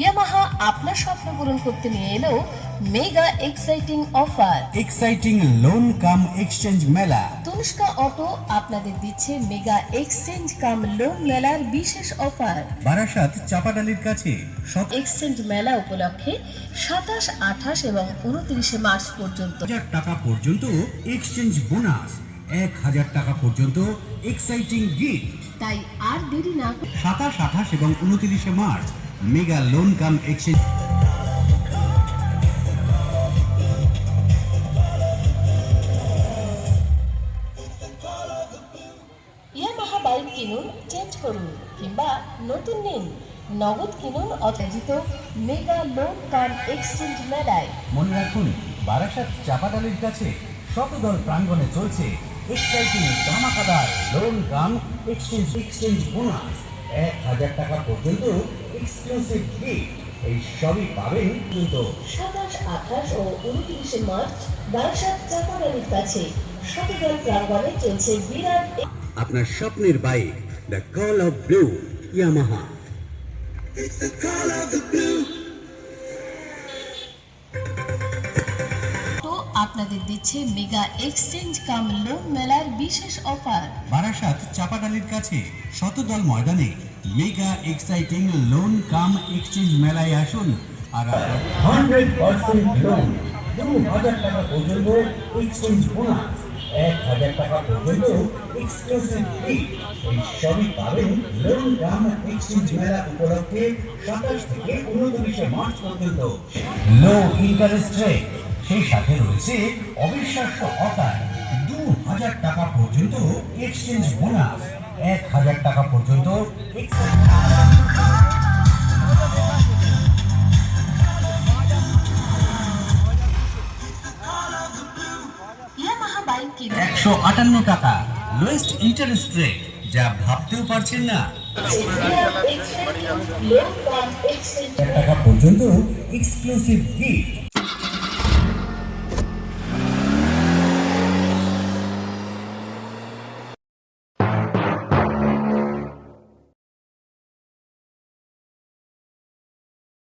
Yamaha আপনার স্বপ্ন পূরণ করতে নিয়ে এলো mega exciting offer. Exciting loan cum exchange মেলা। তনুষ্কা অটো আপনাদের দিচ্ছে মেগা এক্সচেঞ্জ কাম লোন মেলার বিশেষ অফার। বারাসাত চাপাডালির কাছে এক্সচেঞ্জ মেলা উপলক্ষে 27, 28 এবং 29 মার্চ পর্যন্ত 1000 টাকা পর্যন্ত এক্সচেঞ্জ বোনাস, 1000 টাকা পর্যন্ত এক্সাইটিং গিফট। তাই আর দেরি না করে 27, 28 এবং 29 March mega loan cum exchange. Yamaha bike কিনুন, চেঞ্জ করুন কিংবা নতুন নিন, নগদ কিনুন অথজিত মেগা লোন কাম এক্সচেঞ্জ মেলায়। মনে রাখুন, বারাসাত চাপাডালির কাছে শতদল প্রাঙ্গণে চলছে এক্সাইটিং ধামাকাদার লোন কাম এক্সচেঞ্জ বোনাস, 1000 টাকা পর্যন্ত এক্সক্লুসিভ গিফট। এই সবই পাবেন কিন্তু 27, 28 ও 29 মার্চ বারাসাত চাপাডালির কাছে শতদল প্রাঙ্গণে চলছে বিরাট আপনার স্বপ্নের bike, the call of blue Yamaha. তো আপনাদের দিচ্ছে মেগা এক্সচেঞ্জ কাম লোন মেলার বিশেষ অফার। বারাসাত চাপাডালির কাছে শতদল ময়দানে mega exciting loan cum exchange মেলায় আসুন আর 100% লোন, 2000 টাকা পর্যন্ত এক্সচেঞ্জ বোনাস, 1000 টাকা পর্যন্ত এক্সক্লুসিভ গিফট। এই সবই পাবেন লোন কাম এক্সচেঞ্জ মেলা উপলক্ষে 27 থেকে 29 মার্চ পর্যন্ত। লো ইন্টারেস্ট রেট, সেই সাথে রয়েছে অবিশ্বাস্য অফার, 2000 টাকা পর্যন্ত এক্সচেঞ্জ বোনাস, 1000 টাকা পর্যন্ত ইয়ামাহা বাইক কিনুন 158 টাকা লোয়েস্ট ইন্টারেস্ট রেট, যা ভাবতেও পারছেন না। লোন কাম এক্সচেঞ্জ টাকা পর্যন্ত এক্সক্লুসিভ গিফট।